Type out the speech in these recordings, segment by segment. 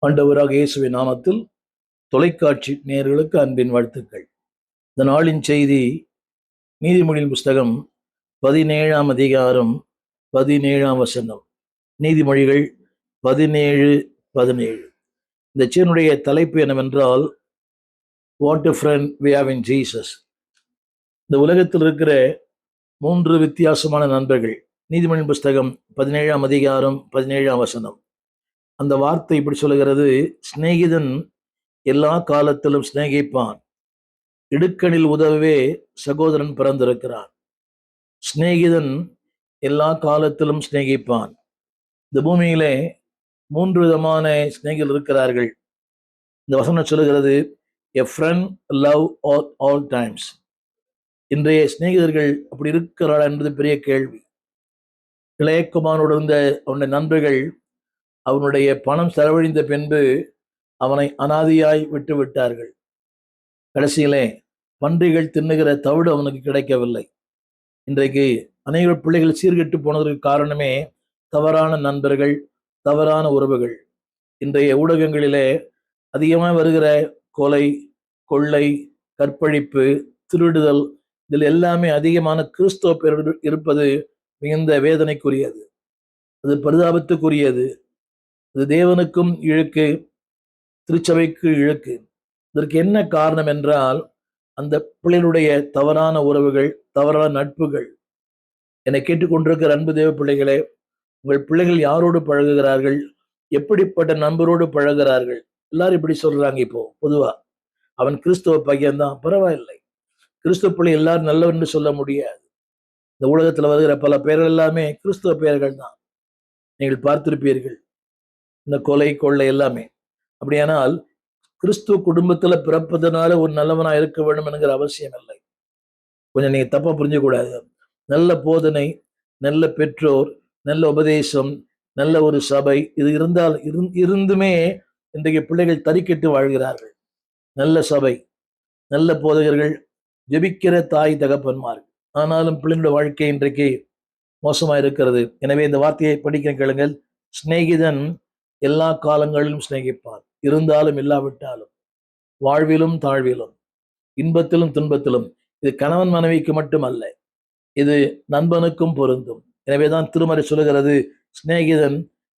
ஆண்டவராக இயேசுவின் நாமத்தில் தொலைக்காட்சி நேயர்களுக்கு அன்பின் வாழ்த்துக்கள். இந்த நாளின் செய்தி நீதிமொழியின் புஸ்தகம் 17ஆம் அதிகாரம் 17ஆம் வசனம். நீதிமொழிகள் 17:17. இந்த செய்தியினுடைய தலைப்பு என்னவென்றால், what a friend we have in Jesus. இந்த உலகத்தில் இருக்கிற 3 வித்தியாசமான நண்பர்கள். நீதிமொழியின் புஸ்தகம் 17ஆம் அதிகாரம் 17ஆம் வசனம். அந்த வார்த்தை இப்படி சொல்லுகிறது: சிநேகிதன் எல்லா காலத்திலும் சிநேகிப்பான், இடுக்கணில் உதவவே சகோதரன் பிறந்திருக்கிறான். சிநேகிதன் எல்லா காலத்திலும் சிநேகிப்பான். இந்த பூமியிலே 3 விதமான சிநேகிதர்கள் இருக்கிறார்கள். இந்த வசனம் சொல்லுகிறது, எ ஃப்ரெண்ட் லவ் ஆல் டைம்ஸ். இன்றைய சிநேகிதர்கள் அப்படி இருக்கிறாள் என்பது பெரிய கேள்வி. இளையகுமாரோடு இருந்த அவனுடைய நண்பர்கள் அவனுடைய பணம் செலவழிந்த பின்பு அவனை அனாதியாய் விட்டு விட்டார்கள். கடைசியிலே பன்றிகள் தின்னுகிற தவிடு அவனுக்கு கிடைக்கவில்லை. இன்றைக்கு அநேக பிள்ளைகள் சீர்கெட்டு போனதற்கு காரணமே தவறான நண்பர்கள், தவறான உறவுகள். இன்றைய ஊடகங்களிலே அதிகமாக வருகிற கொலை, கொள்ளை, கற்பழிப்பு, திருடுதல், இதில் எல்லாமே அதிகமான கிறிஸ்தவ பேர் இருப்பது மிகுந்த வேதனைக்குரியது. அது பரிதாபத்துக்குரியது. இது தேவனுக்கும் இழுக்கு, திருச்சபைக்கு இழுக்கு. இதற்கு என்ன காரணம் என்றால், அந்த பிள்ளைகளுடைய தவறான உறவுகள், தவறான நட்புகள். என்னை கேட்டுக்கொண்டிருக்கிற அன்பு தேவ பிள்ளைகளே, உங்கள் பிள்ளைகள் யாரோடு பழகுகிறார்கள், எப்படிப்பட்ட நண்பரோடு பழகுகிறார்கள்? எல்லாரும் இப்படி சொல்றாங்க. இப்போ பொதுவா அவன் கிறிஸ்தவ பையன்தான், பரவாயில்லை. கிறிஸ்தவ பிள்ளை எல்லாரும் நல்லவன் என்று சொல்ல முடியாது. இந்த உலகத்துல வருகிற பல பெயர்கள் எல்லாமே கிறிஸ்தவ பெயர்கள் தான். நீங்கள் பார்த்திருப்பீர்கள், இந்த கொலை, கொள்ளை எல்லாமே. அப்படியானால் கிறிஸ்துவ குடும்பத்துல பிறப்பதனால ஒரு நல்லவனா இருக்க வேண்டும் என்கிற அவசியம் இல்லை. கொஞ்சம் நீங்க தப்பா புரிஞ்சக்கூடாது. நல்ல போதனை, நல்ல பெற்றோர், நல்ல உபதேசம், நல்ல ஒரு சபை, இது இருந்தால் இருந்துமே இன்றைக்கு பிள்ளைகள் தறிக்கெட்டு வாழ்கிறார்கள். நல்ல சபை, நல்ல போதகர்கள், ஜெபிக்கிற தாய் தகப்பன்மார்கள், ஆனாலும் பிள்ளைகளோட வாழ்க்கை இன்றைக்கு மோசமா இருக்கிறது. எனவே இந்த வார்த்தையை படிக்க கேளுங்கள். சிநேகிதன் எல்லா காலங்களிலும் சிநேகிப்பான், இருந்தாலும் இல்லாவிட்டாலும், வாழ்விலும் தாழ்விலும், இன்பத்திலும் துன்பத்திலும். இது கணவன் மனைவிக்கு மட்டுமல்ல, இது நண்பனுக்கும் பொருந்தும். எனவேதான் திருமறை சொல்லுகிறது, சிநேகிதன்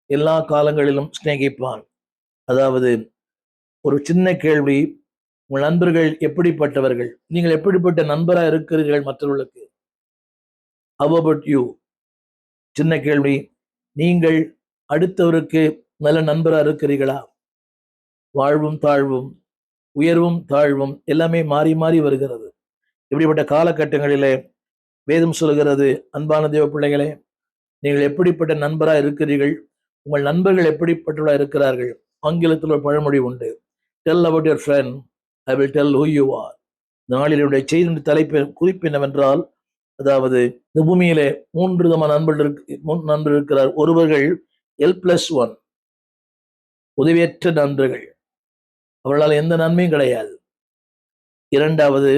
எல்லா காலங்களிலும் சிநேகிப்பான். அதாவது ஒரு சின்ன கேள்வி, உங்கள் நண்பர்கள் எப்படிப்பட்டவர்கள்? நீங்கள் எப்படிப்பட்ட நண்பரா இருக்கிறீர்கள் மற்றவர்களுக்கு? How about you? சின்ன கேள்வி. நீங்கள் அடுத்தவருக்கு நல்ல நண்பரா இருக்கிறீர்களா? வாழ்வும் தாழ்வும், உயர்வும் தாழ்வும் எல்லாமே மாறி மாறி வருகிறது. இப்படிப்பட்ட காலகட்டங்களிலே வேதம் சொல்கிறது, அன்பான தேவ பிள்ளைகளே, நீங்கள் எப்படிப்பட்ட நண்பரா இருக்கிறீர்கள்? உங்கள் நண்பர்கள் எப்படிப்பட்டவர்களா இருக்கிறார்கள்? ஆங்கிலத்தில் ஒரு பழமொழி உண்டு, tell about your friend, I will tell who you are. நாளினுடைய செய்தி தலைப்பு குறிப்பு என்னவென்றால், அதாவது இந்த பூமியிலே 3 விதமான நண்பர்கள் இருக்கிறார். ஒருவர்கள் L+1, உதவியற்ற நண்பர்கள், அவர்களால் எந்த நன்மையும் கிடையாது. இரண்டாவது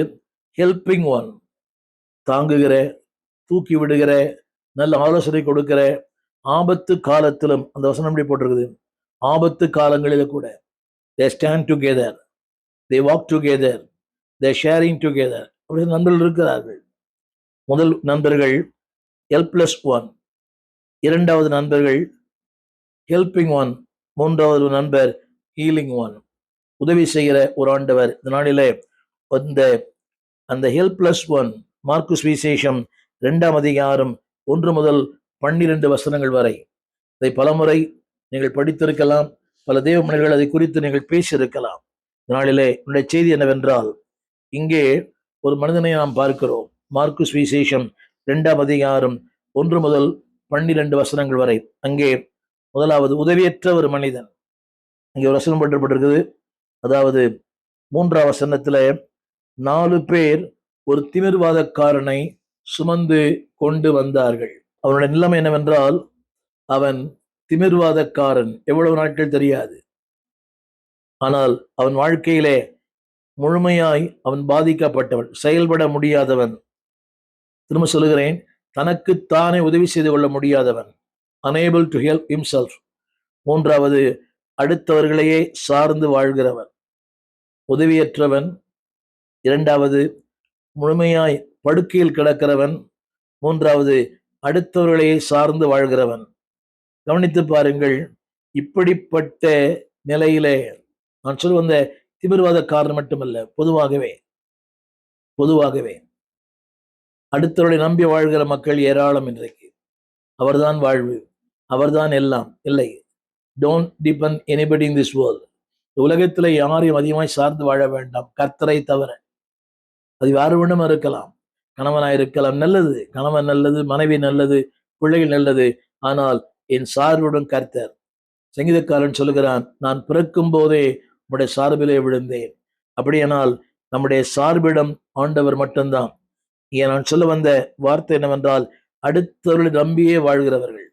ஹெல்பிங் ஒன், தாங்குகிற, தூக்கி விடுகிற, நல்ல ஆலோசனை கொடுக்கிற, ஆபத்து காலத்திலும். அந்த வசனம் எப்படி போட்டிருக்குது? ஆபத்து காலங்களில கூட they stand together, they walk together, they sharing together. அப்படி நண்பர்கள் இருக்கிறார்கள். முதல் நண்பர்கள் L+1, இரண்டாவது நண்பர்கள் ஹெல்பிங் ஒன், மூன்றாவது நண்பர் ஹீலிங் ஒன், உதவி செய்கிற ஒரு ஆண்டவர். இந்த நாளிலே அந்த L+1, மார்க்கு சுவிசேஷம் 2ஆம் அதிகாரம் 1 முதல் 12 வசனங்கள் வரை, இதை பலமுறை நீங்கள் படித்திருக்கலாம். பல தேவ மனிதர்கள் அதை குறித்து நீங்கள் பேசியிருக்கலாம். இந்த நாளிலே என்னுடைய செய்தி என்னவென்றால், இங்கே ஒரு மனிதனை நாம் பார்க்கிறோம். மார்க்கு சுவிசேஷம் 2ஆம் அதிகாரம் 1 முதல் 12 வசனங்கள் வரை. அங்கே முதலாவது உதவியற்ற ஒரு மனிதன். அங்கே ஒரு வசனம் போட்டப்பட்டிருக்குது. அதாவது 3ஆம் வசனத்துல 4 பேர் ஒரு திமிர்வாதக்காரனை சுமந்து கொண்டு வந்தார்கள். அவனுடைய நிலைமை என்னவென்றால், அவன் திமிர்வாதக்காரன். எவ்வளவு நாட்கள் தெரியாது, ஆனால் அவன் வாழ்க்கையிலே முழுமையாய் அவன் பாதிக்கப்பட்டவன், செயல்பட முடியாதவன். திரும்ப சொல்லுகிறேன், தனக்குத்தானே உதவி செய்து கொள்ள முடியாதவன், unable to help himself. மூன்றாவது, அடுத்தவர்களையே சார்ந்து வாழ்கிறவன். உதவியற்றவன். இரண்டாவது, முழுமையாய் படுக்கையில் கிடக்கிறவன். மூன்றாவது, அடுத்தவர்களையே சார்ந்து வாழ்கிறவன். கவனித்து பாருங்கள். இப்படிப்பட்ட நிலையிலே நான் சொல்ல வந்த திமிர்வாத காரணம் மட்டுமல்ல, பொதுவாகவே அடுத்தவர்களை நம்பி வாழ்கிற மக்கள் ஏராளம். இன்றைக்கு அவர்தான் வாழ்வு, அவர்தான் எல்லாம். இல்லை, don't depend anybody in this world. உலகத்துல யாரையும் அதிகமாய் சார்ந்து வாழ வேண்டாம், கர்த்தரை தவிர. அது யாரு வேண்டுமா இருக்கலாம், கணவனாய் இருக்கலாம், நல்லது, கணவன் நல்லது, மனைவி நல்லது, பிள்ளைகள் நல்லது, ஆனால் என் சார்புடன் கர்த்தர். சங்கீதக்காரன் சொல்லுகிறான், நான் பிறக்கும் போதே உம்முடைய சார்பிலே விழுந்தேன். அப்படியானால் நம்முடைய சார்பிடம் ஆண்டவர் மட்டும்தான். இங்கே நான் சொல்ல வந்த வார்த்தை என்னவென்றால், அடுத்தவர்களை நம்பியே வாழ்கிறவர்கள்.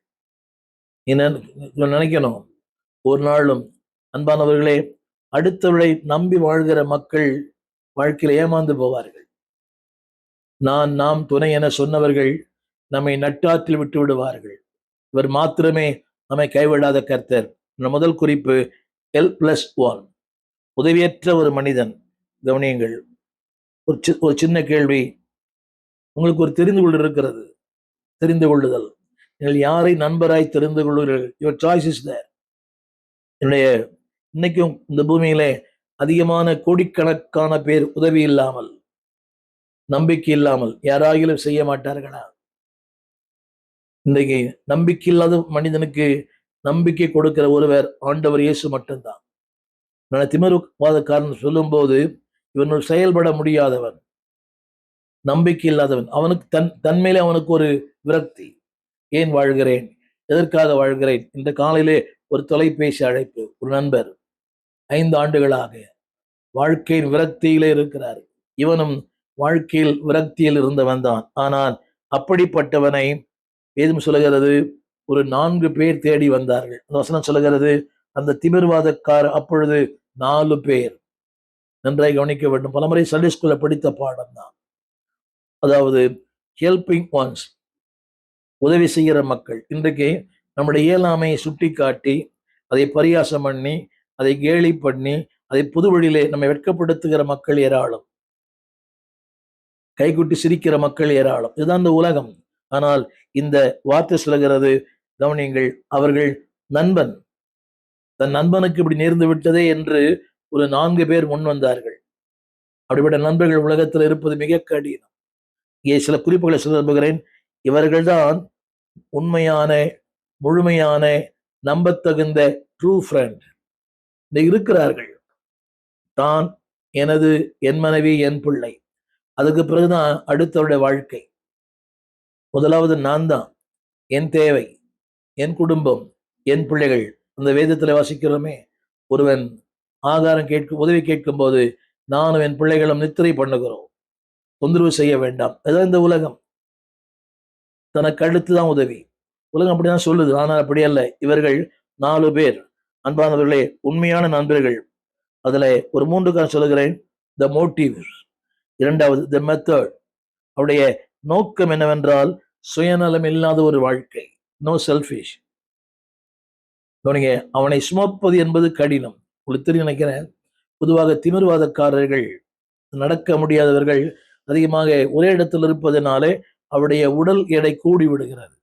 நினைக்கணும், ஒரு நாளும் அன்பானவர்களே, அடுத்தவர்களை நம்பி வாழ்கிற மக்கள் வாழ்க்கையில ஏமாந்து போவார்கள். நாம் துணை என சொன்னவர்கள் நம்மை நட்டாற்றில் விட்டு விடுவார்கள். இவர் மாத்திரமே நம்மை கைவிடாத கர்த்தர். முதல் குறிப்பு, L+1, உதவியற்ற ஒரு மனிதன். கவனியுங்கள், ஒரு சின்ன கேள்வி. உங்களுக்கு ஒரு தெரிந்து கொள்ள இருக்கிறது, தெரிந்து கொள்ளுதல். நீங்கள் யாரை நண்பராய் தெரிந்து கொள்கிறீர்கள்? Your choice is there. இன்னைக்கும் இந்த பூமியிலே அதிகமான கோடிக்கணக்கான பேர் உதவி இல்லாமல், நம்பிக்கை இல்லாமல் யாராகிலும் செய்ய மாட்டார்களா? இன்றைக்கு நம்பிக்கை இல்லாத மனிதனுக்கு நம்பிக்கை கொடுக்கிற ஒருவர் ஆண்டவர் இயேசு மட்டும்தான். நான் திமிர்வாதக்காரன் சொல்லும் போது, இவன் செயல்பட முடியாதவன், நம்பிக்கை இல்லாதவன். அவனுக்கு தன்மையிலே அவனுக்கு ஒரு விரக்தி. ஏன் வாழ்கிறேன், எதற்காக வாழ்கிறேன்? இந்த காலையிலே ஒரு தொலைபேசி அழைப்பு. ஒரு நண்பர் 5 ஆண்டுகளாக வாழ்க்கையின் விரக்தியிலே இருக்கிறார். இவனும் வாழ்க்கையில் விரக்தியில் இருந்தவன் தான். ஆனால் அப்படிப்பட்டவனை ஏதும் சொல்லுகிறது, ஒரு 4 பேர் தேடி வந்தார்கள். அந்த வசனம் சொல்லுகிறது, அந்த திமிர்வாதக்கார அப்பொழுது 4 பேர். நன்றாய் கவனிக்க வேண்டும். பலமுறை சண்டே ஸ்கூல்ல படித்த பாடம் தான். அதாவது ஹெல்பிங் ஒன்ஸ், உதவி செய்கிற மக்கள். இன்றைக்கு நம்முடைய இயலாமையை சுட்டி காட்டி, அதை பரியாசம் பண்ணி, அதை கேலி பண்ணி, அதை புது வழியிலே நம்மை வெட்கப்படுத்துகிற மக்கள் ஏராளம். கைகுட்டி சிரிக்கிற மக்கள் ஏராளம். இதுதான் இந்த உலகம். ஆனால் இந்த வார்த்தை சொல்கிறது, கவனியுங்கள், அவர்கள் நண்பன், தன் நண்பனுக்கு இப்படி நேர்ந்து விட்டதே என்று ஒரு 4 பேர் முன் வந்தார்கள். அப்படிப்பட்ட நண்பர்கள் உலகத்தில் இருப்பது மிக கடினம். இங்கே சில குறிப்புகளை சொல்ல விரும்புகிறேன். இவர்கள்தான் உண்மையான, முழுமையான, நம்பத்தகுந்த ட்ரூ ஃப்ரெண்ட். இருக்கிறார்கள். தான், எனது, என் மனைவி, என் பிள்ளை. அதுக்கு பிறகுதான் அடுத்தவருடைய வாழ்க்கை. முதலாவது நான் தான், என் தேவை, என் குடும்பம், என் பிள்ளைகள். அந்த வேதத்தில் வாசிக்கிறோமே, ஒருவன் ஆகாரம் உதவி கேட்கும் போது நானும் என் பிள்ளைகளும் நித்திரை பண்ணுகிறோம், தொந்தரவு செய்ய வேண்டாம். அதான் இந்த உலகம். தனக்கு அடுத்து தான் உதவி. உலகம் அப்படிதான் சொல்லுது. ஆனால் அப்படி அல்ல. இவர்கள் 4 பேர் அன்பானவர்களே, உண்மையான நண்பர்கள். அதுல ஒரு 3 காரணம் சொல்லுகிறேன். த மோட்டிவ். இரண்டாவது, த மெத்தட். அவருடைய நோக்கம் என்னவென்றால், சுயநலம் இல்லாத ஒரு வாழ்க்கை. No selfish. அவனை சுமப்பது என்பது கடினம். உங்களுக்கு தெரியும் நினைக்கிறேன். பொதுவாக திமிர்வாதக்காரர்கள், நடக்க முடியாதவர்கள் அதிகமாக ஒரே இடத்தில் இருப்பதனாலே அவருடைய உடல் எடை கூடி விடுகிறது.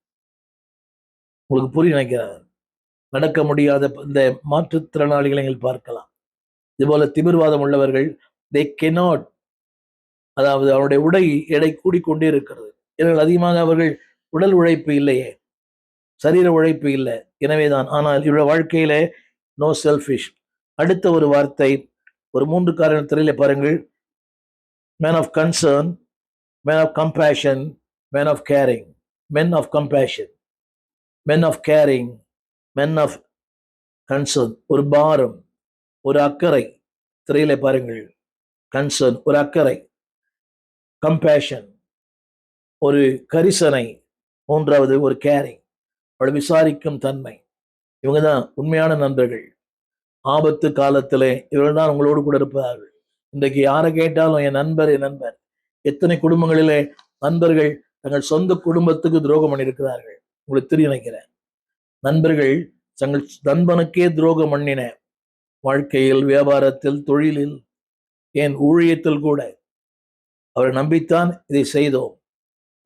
உங்களுக்கு புரிய நினைக்கிறார். நடக்க முடியாத இந்த மாற்றுத்திறனாளிகளை நீங்கள் பார்க்கலாம். இதுபோல திமிர்வாதம் உள்ளவர்கள், they cannot, அதாவது அவருடைய உடை எடை கூடிக்கொண்டே இருக்கிறது. இவர்கள் அதிகமாக அவர்கள் உடல் உழைப்பு இல்லையே, சரீர உழைப்பு இல்லை. எனவேதான். ஆனால் இவருடைய வாழ்க்கையில நோ செல்ஃபிஷ். அடுத்த ஒரு வார்த்தை, ஒரு 3 காரணத்திலே பாருங்கள். Man of concern, man of compassion, man of caring. Men of compassion, men of caring, men of concern. ஒரு பாரம், ஒரு அக்கறை. திரையிலே பாருங்கள். கன்சர்ன், ஒரு அக்கறை. கம்பேஷன், ஒரு கரிசனை. மூன்றாவது, ஒரு கேரிங், அவளை விசாரிக்கும் தன்மை. இவங்க தான் உண்மையான நண்பர்கள். ஆபத்து காலத்திலே இவர்கள் தான் உங்களோடு கூட இருப்பார்கள். இன்றைக்கு யாரை கேட்டாலும் என் நண்பர், என் நண்பர். எத்தனை குடும்பங்களிலே நண்பர்கள் தங்கள் சொந்த குடும்பத்துக்கு துரோகம் பண்ணியிருக்கிறார்கள். உங்களுக்கு தெரிய நினைக்கிறேன். நண்பர்கள் தங்கள் நண்பனுக்கே துரோகம் பண்ணின வாழ்க்கையில், வியாபாரத்தில், தொழிலில், என் ஊழியத்தில் கூட அவரை நம்பித்தான் இதை செய்தோம்.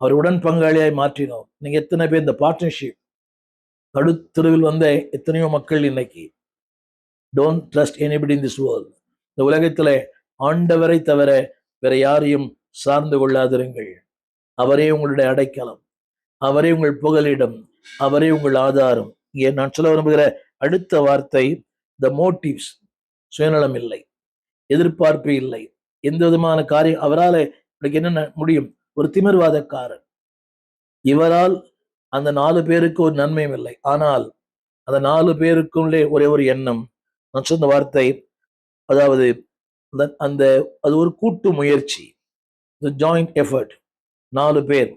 அவர் உடன் பங்காளியாய் மாற்றினோம். நீங்க எத்தனை பேர் இந்த பார்ட்னர்ஷிப் நடுத்தருவில் வந்த எத்தனையோ மக்கள் இன்னைக்கு don't trust anybody in this world. இந்த உலகத்துல ஆண்டவரை தவிர வேற யாரையும் சார்ந்து கொள்ளாதிருங்கள். அவரே உங்களுடைய அடைக்கலம், அவரே உங்கள் புகலிடம், அவரே உங்கள் ஆதாரம். இங்கே நான் சொல்ல விரும்புகிற அடுத்த வார்த்தை த மோட்டிவ்ஸ். சுயநலம் இல்லை, எதிர்பார்ப்பு இல்லை, எந்த விதமான காரியம் அவரால் என்ன முடியும். ஒரு திமிர்வாதக்காரன், இவரால் அந்த 4 பேருக்கு ஒரு நன்மையும் இல்லை. ஆனால் அந்த 4 பேருக்குள்ளே ஒரே ஒரு எண்ணம். நான் சொன்ன வார்த்தை, அதாவது அந்த அது ஒரு கூட்டு முயற்சி, ஜாயிண்ட் எஃபர்ட். 4 பேர்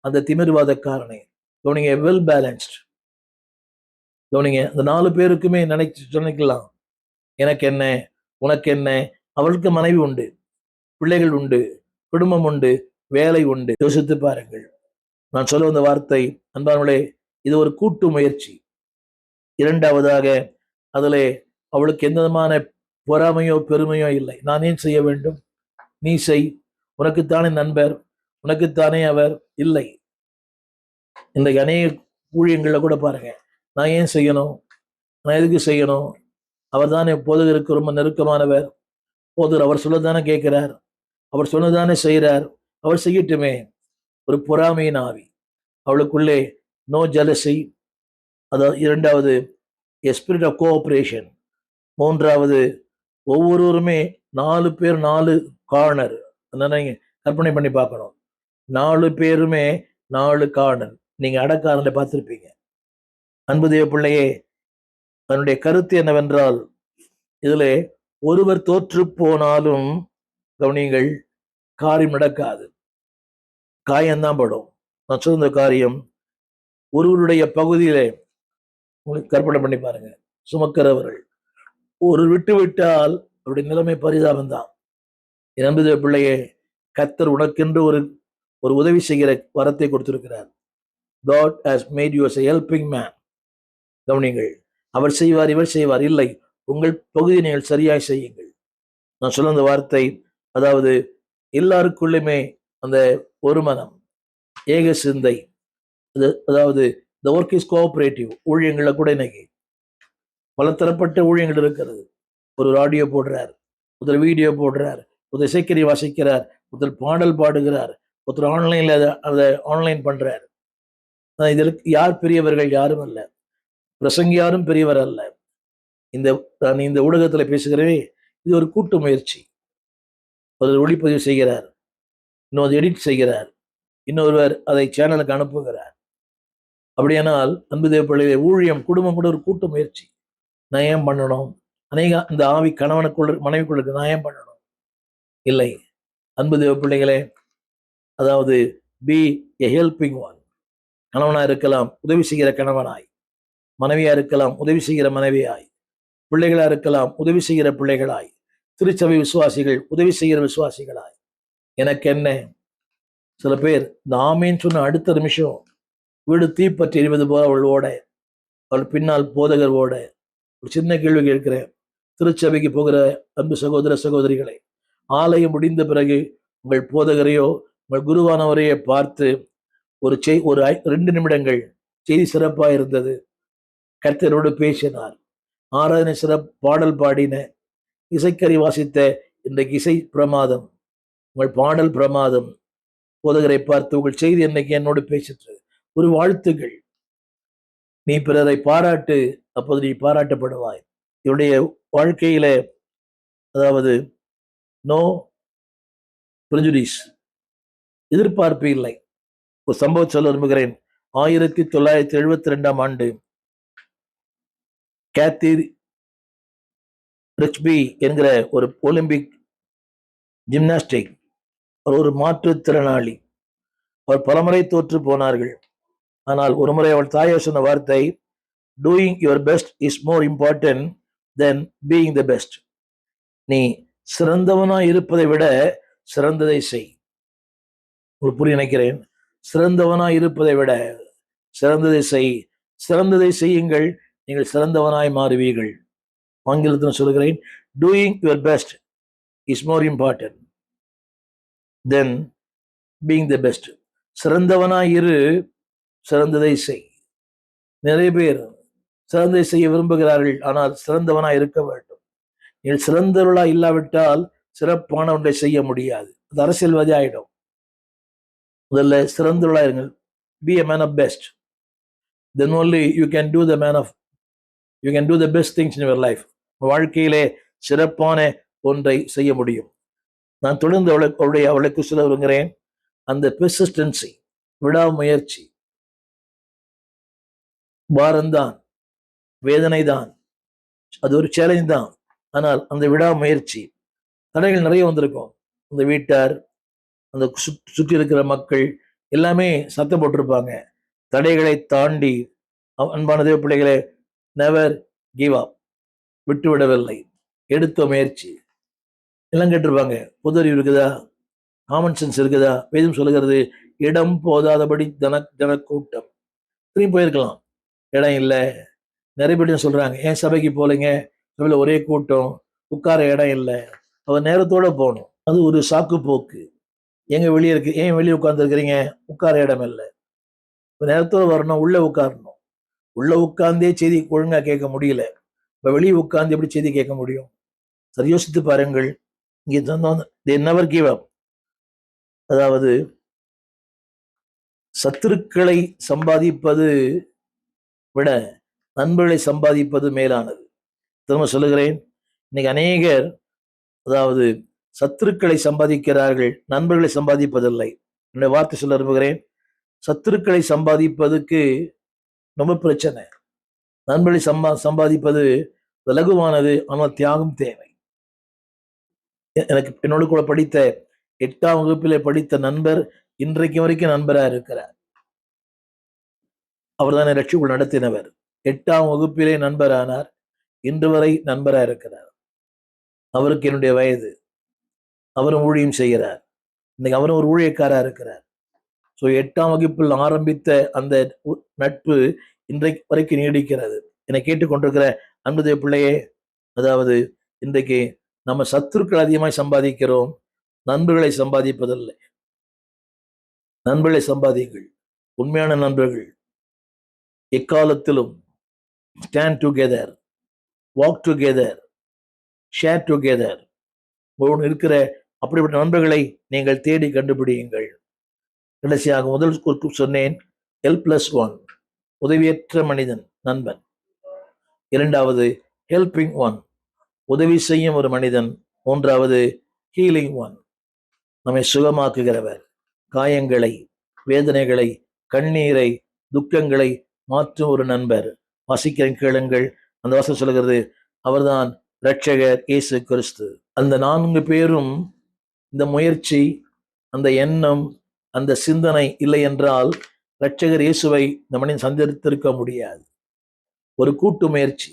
அந்த திமிர்வாதக்காரனை கவனிங்க, வெல் பேலன்ஸ்ட். கவனிங்க, அந்த 4 பேருக்குமே நினைக்கலாம், எனக்கு என்ன, உனக்கு என்ன. அவளுக்கு மனைவி உண்டு, பிள்ளைகள் உண்டு, குடும்பம் உண்டு, வேலை உண்டு. யோசித்து பாருங்கள். நான் சொல்ல வந்த வார்த்தை அன்பானவர்களே, இது ஒரு கூட்டு முயற்சி. இரண்டாவதாக, அதிலே அவளுக்கு எந்த விதமான பொறாமையோ பெருமையோ இல்லை. நான் ஏன் செய்ய வேண்டும், நீ செய், உனக்குத்தானே நண்பர், உனக்குத்தானே அவர் இல்லை. இன்றைக்கு அநேக ஊழியங்களில் கூட பாருங்க, நான் ஏன் செய்யணும், நான் எதுக்கு செய்யணும், அவர் தானே போதகருக்கு ரொம்ப நெருக்கமானவர், போதகர் அவர் சொல்லதானே கேட்கிறார், அவர் சொன்னதானே செய்கிறார், அவர் செய்யட்டுமே. ஒரு பொறாமையின் ஆவி அவளுக்குள்ளே. No jealousy. அதாவது இரண்டாவது, எ ஸ்பிரிட் ஆஃப் கோஆபரேஷன். மூன்றாவது, ஒவ்வொருவருமே 4 பேர் 4 கார்னர். நீங்க கற்பனை பண்ணி பார்க்கணும். 4 பேருமே 4 கார்னர். நீங்க அடக்காரனை பார்த்திருப்பீங்க. அன்பு தேவ பிள்ளையே, தன்னுடைய கருத்து என்னவென்றால், இதுல ஒருவர் தோற்று போனாலும் கவனிங்கள், காரியம் நடக்காது, காயம்தான் படும். நான் சொன்ன காரியம் ஒருவருடைய பகுதியிலே உங்களுக்கு கற்பனை பண்ணி பாருங்க. சுமக்கிறவர்கள் ஒரு விட்டு விட்டால் அவருடைய நிலைமை பரிதாபம் தான். என் அன்பு தேவ பிள்ளையே, கர்த்தர் உனக்கென்று ஒரு உதவி செய்கிற வரத்தை கொடுத்திருக்கிறார். God has made you as a helping man. கவனிங்கள், அவர் செய்வார், இவர் செய்வார் இல்லை, உங்கள் பகுதியை நீங்கள் சரியாய் செய்யுங்கள். நான் சொல்ல அந்த வார்த்தை, அதாவது எல்லாருக்குள்ளுமே அந்த ஒரு மனம், ஏக சிந்தை. அதாவது the work is cooperative. ஊழியங்களை கூட இன்னைக்கு பலதரப்பட்ட ஊழியங்கள் இருக்கிறது. ஒரு ஆடியோ போடுறார், ஒருத்தர் வீடியோ போடுறார், ஒருத்தர் இசைக்கறி வாசிக்கிறார், ஒருத்தர் பாடல் பாடுகிறார், ஒருத்தர் ஆன்லைன்ல அதை ஆன்லைன் பண்றார். இதில் யார் பெரியவர்கள்? யாரும் அல்ல. பிரசங்கி யாரும் பெரியவர் அல்ல. நான் இந்த ஊடகத்துல பேசுகிறவே, இது ஒரு கூட்டு முயற்சி. ஒருவர் ஒளிப்பதிவு செய்கிறார், இன்னொரு எடிட் செய்கிறார், இன்னொருவர் அதை சேனலுக்கு அனுப்புகிறார். அப்படியானால் அன்பு தேவ பிள்ளைகளே, ஊழியம், குடும்பம் கூட ஒரு கூட்டு முயற்சி. நான் ஏன் பண்ணணும்? இந்த ஆவி கணவனுக்குள்ள மனைவிக்குள்ள நான் ஏன் பண்ணணும்? இல்லை. அன்பு தேவ பிள்ளைகளே, அதாவது பி எ ஹெல்பிங் ஒன். கணவனா இருக்கலாம், உதவி செய்கிற கணவனாய். மனைவியா இருக்கலாம், உதவி செய்கிற மனைவியாய். பிள்ளைகளா இருக்கலாம், உதவி செய்கிற பிள்ளைகளாய். திருச்சபை விசுவாசிகள் உதவி செய்கிற விசுவாசிகளாய். எனக்கு என்ன? சில பேர் இந்த ஆமேன்னு சொன்ன அடுத்த நிமிஷம் வீடு தீப்பற்றி எரிவது போல அவள் ஓட, அவள் பின்னால் போதகர் ஓட. ஒரு சின்ன கேள்வி கேட்கிறேன். திருச்சபைக்கு போகிற அன்பு சகோதர சகோதரிகளை, ஆலயம் முடிந்த பிறகு உங்கள் போதகரையோ உங்கள் குருவானவரையே பார்த்து ஒரு 2 நிமிடங்கள் செய்தி சிறப்பாக இருந்தது, கர்த்தரோடு பேசினார், ஆராதனை பாடல் பாடின, இசைக்கறி வாசித்த, இன்றைக்கு இசை பிரமாதம், உங்கள் பாடல் பிரமாதம், போதகரை பார்த்து உங்கள் செய்தி இன்னைக்கு என்னோடு பேசிட்டு ஒரு வாழ்த்துக்கள். நீ பிறரை பாராட்டு, அப்போது நீ பாராட்டப்படுவாய். இவருடைய வாழ்க்கையில, அதாவது நோ ப்ரெஜுடிஸ், எதிர்பார்ப்பு இல்லை. ஒரு சம்பவம் சொல்ல விரும்புகிறேன். 1972ஆம் ஆண்டு கேத்தி ரிச்பி என்கிற ஒரு ஒலிம்பிக் ஜிம்னாஸ்டிக், ஒரு மாற்றுத்திறனாளி. அவர் பலமுறை தோற்று போனார்கள். ஆனால் ஒரு முறை அவள் தாயார் சொன்ன வார்த்தை, doing your best is more important than being the best. நீ சிறந்தவனா இருப்பதை விட சிறந்ததை செய். உங்களுக்கு புரிய நினைக்கிறேன். சிறந்தவனாய் இருப்பதை விட சிறந்ததை செய். சிறந்ததை செய்யுங்கள், நீங்கள் சிறந்தவனாய் மாறுவீர்கள். ஆங்கிலத்தில் சொல்கிறேன், doing your best is more important than being the best. சிறந்தவனாய் இரு, சிறந்ததை செய். நிறைய பேர் சிறந்ததை செய்ய விரும்புகிறார்கள், ஆனால் சிறந்தவனாய் இருக்க வேண்டும். நீ சிறந்தவர்களா இல்லாவிட்டால் சிறப்பான ஒன்றை செய்ய முடியாது. அது அரசியல்வாதி ஆயிடும். முதல்ல சிறந்தவர்களா இருங்கள். Be a man of best. Then only you can do the best things in your life. வாழ்க்கையிலே சிறப்பான ஒன்றை செய்ய முடியும். நான் தொடர்ந்து அவளுக்கு சொல்ல விரும்புகிறேன், அந்த பெர்சிஸ்டன்சி, விடாமுயற்சி, பாரம்தான், வேதனை தான், அது ஒரு சேலஞ்ச் தான். ஆனால் அந்த விடாமுயற்சி, தடைகள் நிறைய வந்திருக்கும். அந்த வீட்டார், அந்த சுற்றி இருக்கிற மக்கள் எல்லாமே சத்தம் போட்டிருப்பாங்க. தடைகளை தாண்டி அன்பான தேவ பிள்ளைகளை நெவர் கிவ் அப், விட்டுவிடவில்லை, எடுத்த முயற்சி. எல்லாம் கேட்டிருப்பாங்க, பொது அறிவு இருக்குதா, காமன் சென்ஸ் இருக்குதா? வேதம் சொல்லுகிறது, இடம் போதாதபடி ஜனக்கூட்டம். திரும்பி போயிருக்கலாம், இடம் இல்லை. நிறைய பேர் சொல்றாங்க, ஏன் சபைக்கு போலங்க, சபையில் ஒரே கூட்டம், உட்கார இடம் இல்லை. அவர் நேரத்தோட போகணும். அது ஒரு சாக்கு போக்கு. எங்க வெளியே இருக்கு, ஏன் வெளியே உட்கார்ந்துருக்கிறீங்க, உட்கார இடம் இல்லை. இப்போ நேரத்தோட வரணும், உள்ள உட்காரணும். உள்ள உட்கார்ந்தே செய்தி ஒழுங்கா கேட்க முடியல, இப்போ வெளியே உட்கார்ந்து எப்படி செய்தி கேட்க முடியும்? சரி, யோசித்து பாருங்கள். இங்கே they never give up. அதாவது சத்துருக்களை சம்பாதிப்பது விட நண்பர்களை சம்பாதிப்பது மேலானது. திரும்ப சொல்லுகிறேன், இன்னைக்கு அநேகர் அதாவது சத்துருக்களை சம்பாதிக்கிறார்கள், நண்பர்களை சம்பாதிப்பதில்லை. என்னுடைய வார்த்தை சொல்ல விரும்புகிறேன், சத்துருக்களை சம்பாதிப்பதுக்கு ரொம்ப பிரச்சனை. நண்பர்களை சம்பாதிப்பது லகுவானது, ஆனால் தியாகம் தேவை. எனக்கு என்னோடு கூட படித்த 8ஆம் வகுப்பிலே படித்த நண்பர் இன்றைக்கு வரைக்கும் நண்பரா இருக்கிறார். அவர் தான் ரட்சிக்குள் நடத்தினவர். 8ஆம் வகுப்பிலே நண்பரானார், இன்று வரை நண்பரா இருக்கிறார். அவருக்கு என்னுடைய வயது, அவரும் ஊழியம் செய்கிறார். இன்னைக்கு அவரும் ஒரு ஊழியக்காரா இருக்கிறார். ஸோ 8ஆம் வகுப்பில் ஆரம்பித்த அந்த நட்பு இன்றைக்கு வரைக்கும் நீடிக்கிறது. என்னை கேட்டுக்கொண்டிருக்கிற அன்பு தேவ பிள்ளையே, அதாவது இன்றைக்கு நம்ம சத்துருக்கள் அதிகமாய் சம்பாதிக்கிறோம், நண்பர்களை சம்பாதிப்பதில்லை. நண்பர்களை சம்பாதிங்கள். உண்மையான நண்பர்கள் எக்காலத்திலும் stand together, walk together, share together. இருக்கிற அப்படிப்பட்ட நண்பர்களை நீங்கள் தேடி கண்டுபிடியுங்கள். கடைசியாக முதல் சொன்னேன், L+1, உதவியற்ற மனிதன் நண்பன். இரண்டாவது ஹெல்பிங் ஒன், உதவி செய்யும் ஒரு மனிதன். மூன்றாவது ஹீலிங் ஒன், நம்மை சுகமாக்குகிறவர். காயங்களை, வேதனைகளை, கண்ணீரை, துக்கங்களை மாற்றும் ஒரு நண்பர். வாசிக்கிறேன், கேளுங்கள். அந்த வாசம் சொல்கிறது, அவர்தான் இரட்சகர் இயேசு கிறிஸ்து. அந்த 4 பேரும் இந்த முயற்சி, அந்த எண்ணம், அந்த சிந்தனை இல்லை என்றால் இரட்சகர் இயேசுவை இந்த மனிதன் சந்தித்திருக்க முடியாது. ஒரு கூட்டு முயற்சி.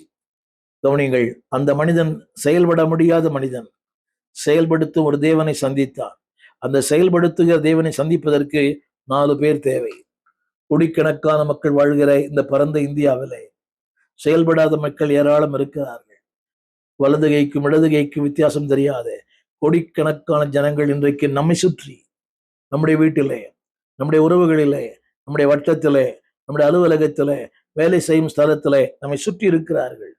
கவனிங்கள், அந்த மனிதன் செயல்பட முடியாத மனிதன் செயல்படுத்தும் ஒரு தேவனை சந்தித்தான். அந்த செயல்படுத்துகிற தேவனை சந்திப்பதற்கு 4 பேர் தேவை. கோடிக்கணக்கான மக்கள் வாழ்கிற இந்த பரந்த இந்தியாவிலே செயல்படாத மக்கள் ஏராளம் இருக்கிறார்கள். வலது கைக்கும் இடது கைக்கும் வித்தியாசம் தெரியாத கோடிக்கணக்கான ஜனங்கள் இன்றைக்கு நம்மை சுற்றி, நம்முடைய வீட்டிலே, நம்முடைய உறவுகளிலே, நம்முடைய வட்டத்திலே, நம்முடைய அலுவலகத்திலே, வேலை செய்யும் ஸ்தலத்திலே நம்மை சுற்றி இருக்கிறார்கள்.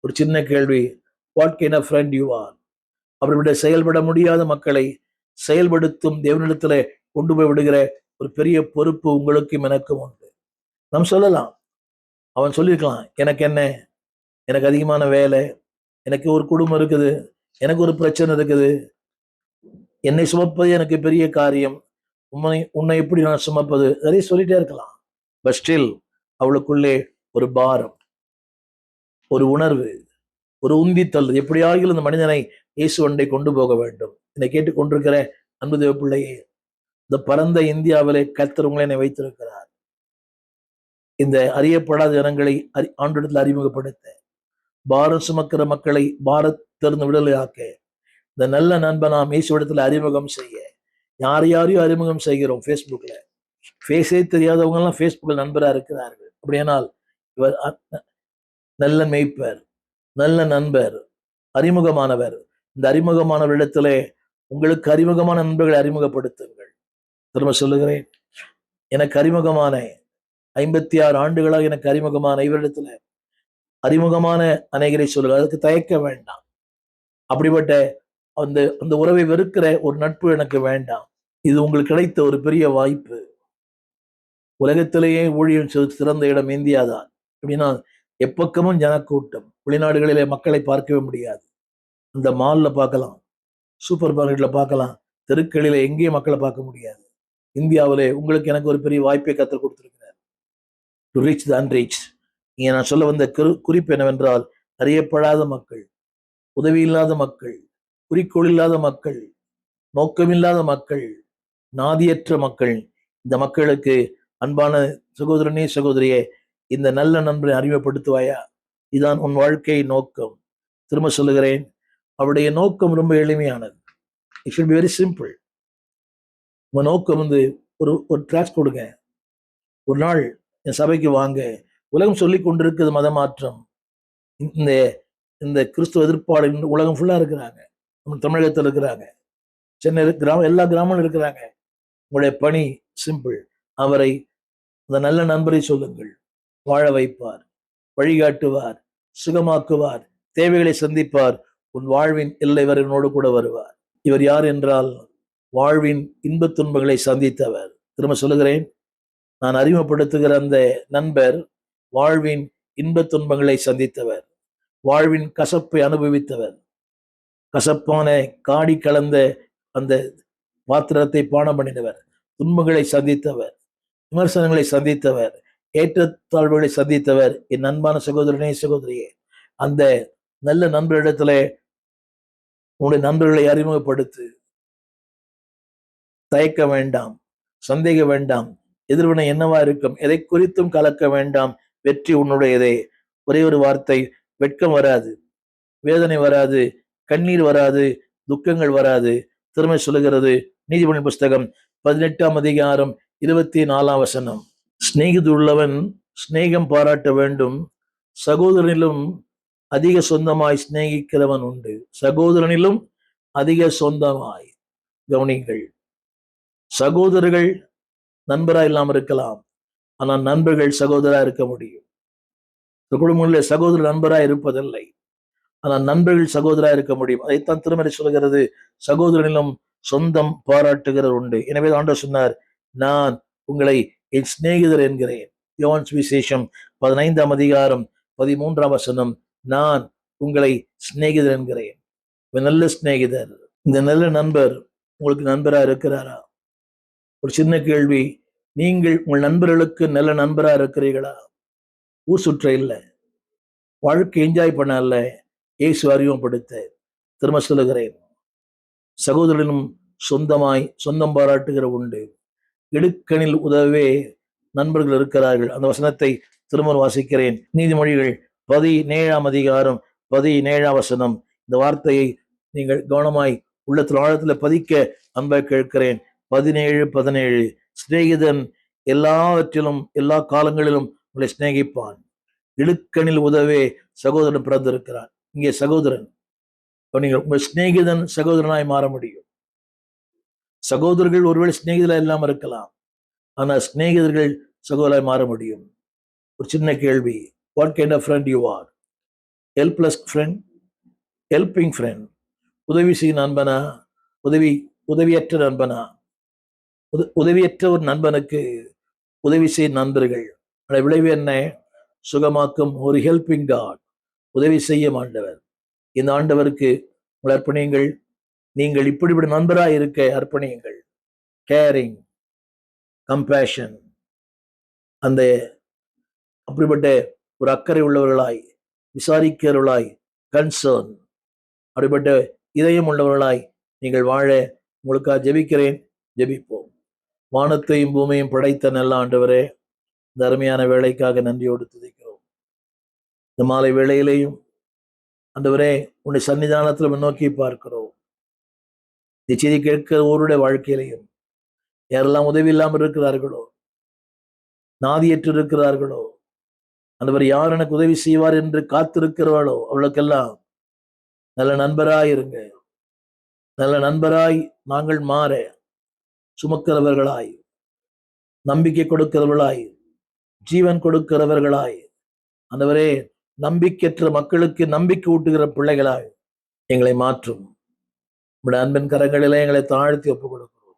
ஒரு சின்ன கேள்வி, what kind of friend you are? அப்படிப்பட்ட செயல்பட முடியாத மக்களை செயல்படுத்தும் தேவனிடத்திலே கொண்டு போய் விடுகிற ஒரு பெரிய பொறுப்பு உங்களுக்கும் எனக்கும் உண்டு. நாம் சொல்லலாம், அவன் சொல்லியிருக்கலாம், எனக்கு என்ன, எனக்கு அதிகமான வேலை, எனக்கு ஒரு குடும்பம் இருக்குது, எனக்கு ஒரு பிரச்சனை இருக்குது, என்னை சுமப்பது எனக்கு பெரிய காரியம், உன்னை எப்படி நான் சுமப்பது, நிறைய சொல்லிட்டே இருக்கலாம். பட் ஸ்டில் அவளுக்குள்ளே ஒரு பாரம், ஒரு உணர்வு, ஒரு உந்தித்தல். எப்படியாகிலும் இந்த மனிதனை இயேசு ஒன்றை கொண்டு போக வேண்டும். என்னை கேட்டுக் கொண்டிருக்கிற அன்பு தேவ பிள்ளையே, இந்த பரந்த இந்தியாவிலே கர்த்தர் உங்களை என்னை வைத்திருக்கிறார். இந்த அறியப்படாத ஜனங்களை ஆண்டிடத்தில் அறிமுகப்படுத்த, பாரம் சுமக்கிற மக்களை பாரத்திலிருந்து விடுதலை ஆக்க, இந்த நல்ல நண்பனாம் இயேசுவிடத்தில் அறிமுகம் செய்ய, யாரையும் அறிமுகம் செய்கிறோம். ஃபேஸ்புக்ல ஃபேஸே தெரியாதவங்க எல்லாம் ஃபேஸ்புக்கில் நண்பராக இருக்கிறார்கள். அப்படியானால் இவர் நல்ல மேய்ப்பர், நல்ல நண்பர், அறிமுகமானவர். இந்த அறிமுகமானவரிடத்திலே உங்களுக்கு அறிமுகமான நண்பர்களை அறிமுகப்படுத்துங்கள். திரும்ப சொல்லுகிறேன், எனக்கு அறிமுகமான 56 ஆண்டுகளாக எனக்கு அறிமுகமான இவரிடத்துல அறிமுகமான அநேகரை சொல்லுங்க. அதுக்கு தயக்க வேண்டாம். அப்படிப்பட்ட அந்த அந்த உறவை வெறுக்கிற ஒரு நட்பு எனக்கு வேண்டாம். இது உங்களுக்கு கிடைத்த ஒரு பெரிய வாய்ப்பு. உலகத்திலேயே ஊழியம் சிறந்த இடம் இந்தியா தான். எப்படின்னா எப்பக்கமும் ஜனக்கூட்டம். வெளிநாடுகளிலே மக்களை பார்க்கவே முடியாது. இந்த மால்ல பார்க்கலாம், சூப்பர் மார்க்கெட்ல பார்க்கலாம், தெருக்களில எங்கேயும் மக்களை பார்க்க முடியாது. இந்தியாவிலே உங்களுக்கு எனக்கு ஒரு பெரிய வாய்ப்பை கற்றுக் கொடுத்திருக்கிறார். To reach the unreach. இங்கே நான் சொல்ல வந்த குறிப்பு என்னவென்றால், அறியப்படாத மக்கள், உதவி இல்லாத மக்கள், குறிக்கோள் இல்லாத மக்கள், நோக்கமில்லாத மக்கள், நாதியற்ற மக்கள், இந்த மக்களுக்கு அன்பான சகோதரனே சகோதரியே, இந்த நல்ல நண்பரை அறிமுகப்படுத்துவாயா? இதுதான் உன் வாழ்க்கை நோக்கம். திரும்ப சொல்லுகிறேன், அவருடைய நோக்கம் ரொம்ப எளிமையானது. It should be very simple. உங்க நோக்கம் ஒரு ஒரு கிளாஸ் கொடுங்க, ஒரு நாள் என் சபைக்கு வாங்க. உலகம் சொல்லி கொண்டிருக்கிறது மதமாற்றம். இந்த இந்த கிறிஸ்துவ எதிர்ப்பாடு உலகம் ஃபுல்லா இருக்கிறாங்க. நம்ம தமிழகத்தில் இருக்கிறாங்க, சென்னை கிராமம், எல்லா கிராமங்களும் இருக்கிறாங்க. உங்களுடைய பணி சிம்பிள். அவரை, அந்த நல்ல நண்பரை சொல்லுங்கள். வாழ வைப்பார், வழிகாட்டுவார், சுகமாக்குவார், தேவைகளை சந்திப்பார், உன் வாழ்வின் எல்லை வரை உன்னோடு கூட வருவார். இவர் யார் என்றால், வாழ்வின் இன்பத் துன்பங்களை சந்தித்தவர். திரும்ப சொல்லுகிறேன், நான் அறிமுகப்படுத்துகிற அந்த நண்பர் வாழ்வின் இன்பத் துன்பங்களை சந்தித்தவர், வாழ்வின் கசப்பை அனுபவித்தவர், கசப்பான காடி கலந்த அந்த பாத்திரத்தை பானம் பண்ணினவர், துன்பங்களை சந்தித்தவர், விமர்சனங்களை சந்தித்தவர், ஏற்றத்தாழ்வுகளை சந்தித்தவர். என் அன்பான சகோதரனே சகோதரியே, அந்த நல்ல நண்பரிடத்துல உன்னுடைய நண்பர்களை அறிமுகப்படுத்து. தயக்க வேண்டாம், சந்தேக வேண்டாம். எதிர்வினை என்னவா இருக்கும், எதை குறித்தும் கலக்க வேண்டாம். வெற்றி உன்னுடையதே. ஒரே ஒரு வார்த்தை, வெட்கம் வராது, வேதனை வராது, கண்ணீர் வராது, துக்கங்கள் வராது. திரும்ப சொல்லுகிறது நீதிமொழி புஸ்தகம் 18ஆம் அதிகாரம் 24ஆம் வசனம். சிநேகிதுள்ளவன் சிநேகம் பாராட்ட வேண்டும், சகோதரனிலும் அதிக சொந்தமாய் சிநேகிக்கிறவன் உண்டு. சகோதரனிலும் அதிக சொந்தமாய். கவனிங்கள், சகோதரர்கள் நண்பரா இல்லாம இருக்கலாம், ஆனால் நண்பர்கள் சகோதரா இருக்க முடியும். குடும்பங்களில் சகோதரர் நண்பரா இருப்பதில்லை, ஆனால் நண்பர்கள் சகோதரா இருக்க முடியும். அதைத்தான் திருமறை சொல்கிறது, சகோதரனிலும் சொந்தம் பாராட்டுகிறவர் உண்டு. எனவே ஆண்டவர் சொன்னார், நான் உங்களை என் சிநேகிதர் என்கிறேன். யோவான் சுவிசேஷம் 15ஆம் அதிகாரம் 13ஆம் வசனம், நான் உங்களை சிநேகிதர் என்கிறேன். நல்ல சிநேகிதர். இந்த நல்ல நண்பர் உங்களுக்கு நண்பரா இருக்கிறாரா? ஒரு சின்ன கேள்வி, நீங்கள் உங்கள் நண்பர்களுக்கு நல்ல நண்பரா இருக்கிறீர்களா? ஊர் சுற்ற இல்லை, வாழ்க்கை என்ஜாய் பண்ண அல்ல, இயேசு அறிமுகப்படுத்த. திரும்ப சொல்லுகிறேன், சகோதரனும் சொந்தமாய் சொந்தம் பாராட்டுகிற உண்டு. இடுக்கணில் உதவே நண்பர்கள் இருக்கிறார்கள். அந்த வசனத்தை திரும்ப வாசிக்கிறேன். நீதிமொழிகள் 17ஆம் அதிகாரம் 17ஆம் வசனம். இந்த வார்த்தையை நீங்கள் கவனமாய் உள்ளத்தில் ஆழத்தில் பதிக்க அன்பாய் கேட்கிறேன். 17 சிநேகிதன் எல்லாவற்றிலும் எல்லா காலங்களிலும் உங்களை சிநேகிப்பான். இடுக்கணில் உதவே சகோதரன் பிறந்திருக்கிறான். இங்கே சகோதரன், நீங்கள் உங்கள் சிநேகிதன் சகோதரனாய் மாற முடியும். சகோதரர்கள் ஒருவேளை சிநேகிதரா இல்லாம இருக்கலாம், ஆனால் சிநேகிதர்கள் சகோதராய் மாற முடியும். ஒரு சின்ன கேள்வி, what kind of friend you are? Helpless friend, helping friend, உதவி செய்யும் நண்பனா, உதவியற்ற நண்பனா? உதவியற்ற ஒரு நண்பனுக்கு உதவி செய்யும் நண்பர்கள் விளைவு என்ன? சுகமாக்கும் ஒரு ஹெல்பிங் காட், உதவி செய்யும் ஆண்டவர். இந்த ஆண்டவருக்கு உங்கள் அர்ப்பணியுங்கள். நீங்கள் இப்படிப்பட்ட நண்பராக இருக்க அர்ப்பணியுங்கள். கேரிங், கம்பேஷன், அந்த அப்படிப்பட்ட ஒரு அக்கறை உள்ளவர்களாய், விசாரிக்கிறவர்களாய், கன்சர்ன், அப்படிப்பட்ட இதயம் உள்ளவர்களாய் நீங்கள் வாழ உங்களுக்காக ஜெபிக்கிறேன். ஜெபிப்போம். வானத்தையும் பூமியையும் படைத்த நல்ல ஆண்டவரே, இந்த அருமையான வேலைக்காக நன்றியோடு துதிக்கிறோம். இந்த மாலை வேளையிலேயும் ஆண்டவரே, உன்னுடைய சன்னிதானத்தில் நோக்கி பார்க்கிறோம். செய்தி கேட்கிற ஒருடைய வாழ்க்கையிலையும் யாரெல்லாம் உதவி இல்லாமல் இருக்கிறார்களோ, நாதியற்று இருக்கிறார்களோ, ஆண்டவர் யார் எனக்கு உதவி செய்வார் என்று காத்திருக்கிறவாளோ அவளுக்கெல்லாம் நல்ல நண்பராயிருங்க. நல்ல நண்பராய் நாங்கள் மாற சுமக்கிறவர்களாய், நம்பிக்கை கொடுக்கிறவர்களாய், ஜீவன் கொடுக்கிறவர்களாய், ஆண்டவரே நம்பிக்கையற்ற மக்களுக்கு நம்பிக்கை ஊட்டுகிற பிள்ளைகளாய் எங்களை மாற்றும். உங்களுடைய அன்பின் கரங்களிலே எங்களை தாழ்த்தி ஒப்புக் கொடுக்கிறோம்.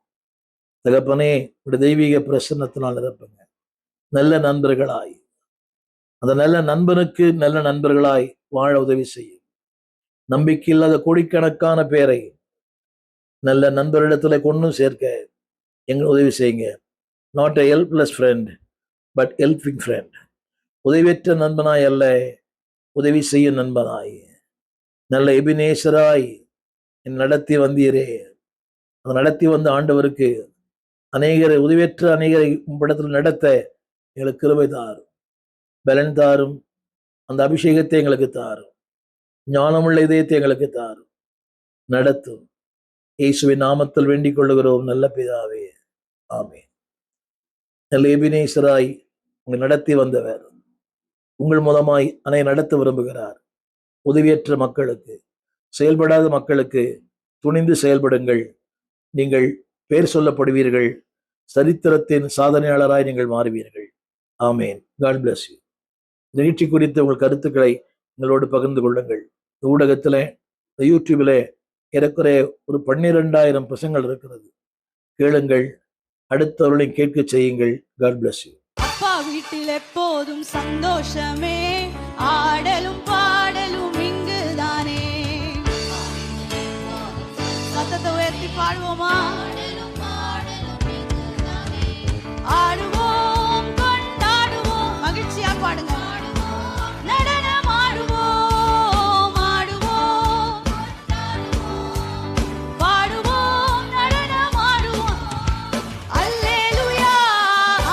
தகப்பனே, உங்களுடைய தெய்வீக பிரசன்னத்தினால் நிரப்புங்க. நல்ல நண்பர்களாய், அந்த நல்ல நண்பனுக்கு நல்ல நண்பர்களாய் வாழ உதவி செய்யும். நம்பிக்கை இல்லாத கோடிக்கணக்கான பேரை நல்ல நண்பரிடத்துல கொண்டு சேர்க்க எங்க உதவி செய்யுங்க. Not a helpless friend, but helping friend. உதவியற்ற நண்பனாய் அல்ல, உதவி செய்யும் நண்பனாய், நல்ல எபினேசராய் நடத்தி வந்தீரே. அதை நடத்தி வந்த ஆண்டவருக்கு அநேகரை, உதவியற்ற அநேகரை உங்களிடத்தில் நடத்த எங்களுக்கு கிருபை தாரும், பலன் தாரும். அந்த அபிஷேகத்தை எங்களுக்கு தாரும், ஞானமுள்ள இதயத்தை எங்களுக்கு தாரும், நடத்தும். இயேசுவின் நாமத்தில் வேண்டிக் கொள்ளுகிறோம் நல்ல பிதாவே, ஆமென். நல்ல எபினேசராய் உங்களை நடத்தி வந்தவர் உங்கள் மூலமாய் நடத்த விரும்புகிறார். உதவியற்ற மக்களுக்கு, செயல்படாத மக்களுக்கு துணிந்து செயல்படுங்கள். நீங்கள் பேர் சொல்லப்படுவீர்கள். சரித்திரத்தின் சாதனையாளராய் நீங்கள் மாறுவீர்கள். ஆமேன். God bless you. நிகழ்ச்சி குறித்த உங்கள் கருத்துக்களை எங்களோடு பகிர்ந்து கொள்ளுங்கள். இந்த ஊடகத்தில், இந்த யூடியூபில் ஏறக்குறைய ஒரு 12,000 பிரசங்கள் இருக்கிறது. கேளுங்கள், அடுத்தவர்களை கேட்க செய்யுங்கள். God bless you. அப்பா வீட்டில் எப்போதும் சந்தோஷமே, ஆடலும் பாடலும் இங்குதானே. சத்தத்தை உயர்த்தி பாடுவோமா? ஆடுவோம், கொண்டாடுவோம், மகிழ்ச்சியா பாடுங்க. நடனம் ஆடுவோம், ஆடுவோம், பாடுவோம், நடனம் ஆடுவோம். அல்லேலூயா,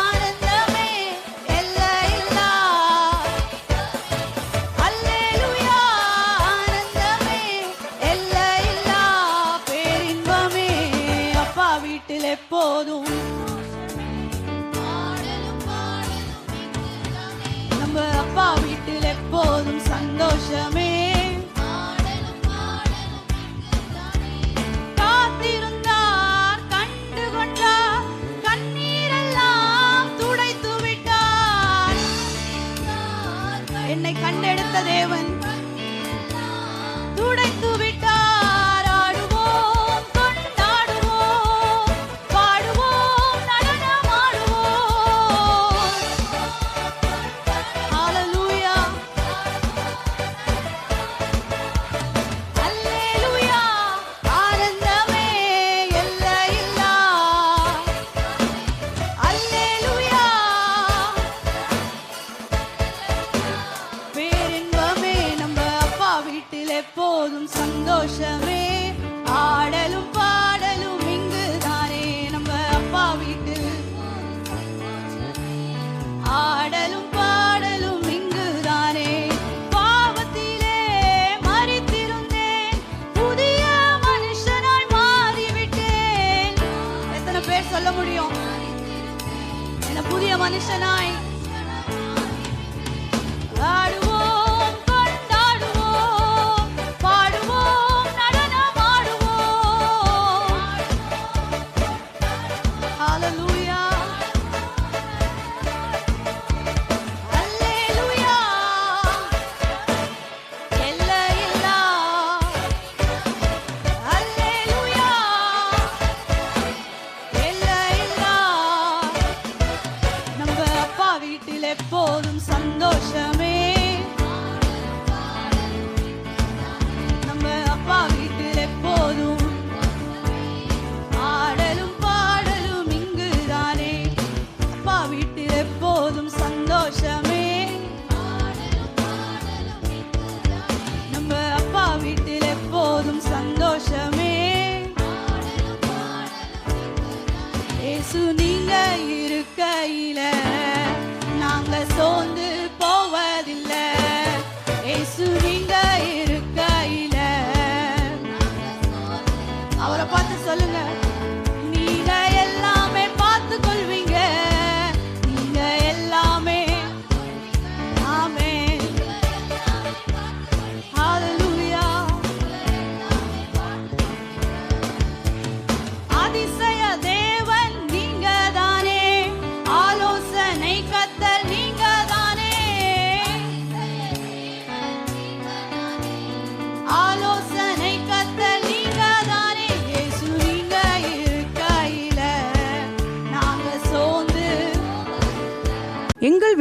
ஆனந்தமே எல்லையில்லா. அல்லேலூயா, ஆனந்தமே எல்லையில்லா. பேரின்பமே அப்பா வீட்டில் எப்போதும். நம்ம அப்பா வீட்டில் எப்போதும் சந்தோஷமே. காத்திருந்தார், கண்டு கொண்டார், கண்ணீரெல்லாம் துடைத்து விட்டார். என்னை கண்டெடுத்த தேவன் துடைத்து விட்டார். ஆடுவோம், கொண்டாடுவோம், பாடுவோம், நடனம் ஆடுவோம். ஹalleluya, அல்லேலூயா, ஆனந்தமே எல்லையில்லா. அல்லேலூயா, பேரின்பமே நம்ம அப்பா வீட்டில் எப்போதும் சந்தோஷமே. ஆடலும் பாடலும் இங்குதானே. நம்ம அப்பா வீட்டில் ஆடலும் பாடலும் இங்குதானே. பாவத்திலே மரித்திருந்தேன், புதிய மனுஷனாய் மாறிவிட்டேன். எத்தனை பேர் சொல்ல முடியும்? என்ன புதிய மனுஷனாய். ஆடுவோம், கொண்டாடுவோம், பாடுவோம், நடனம் ஆடுவோம். ஹalleluya, அல்லேலூயா, எல்லையில்லா. அல்லேலூயா, எல்லையில்லா. நம்ம அப்பா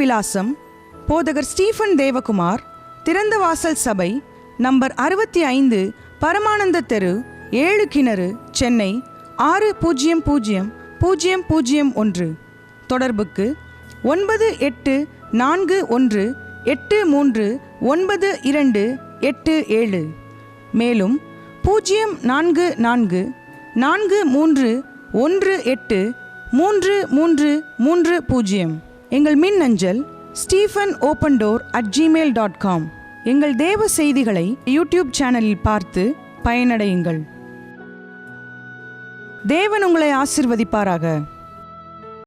விலாசம்: போதகர் ஸ்டீஃபன் தேவகுமார், திறந்த வாசல் சபை, நம்பர் 65, பரமானந்த தெரு, 7 கிணறு, சென்னை 600001. தொடர்புக்கு 9841839287. மேலும் 0444183330. எங்கள் மின்னஞ்சல் stephenopendor@gmail.com. எங்கள் தேவ செய்திகளை யூடியூப் சேனலில் பார்த்து பயனடையுங்கள். தேவன் உங்களை ஆசிர்வதிப்பாராக.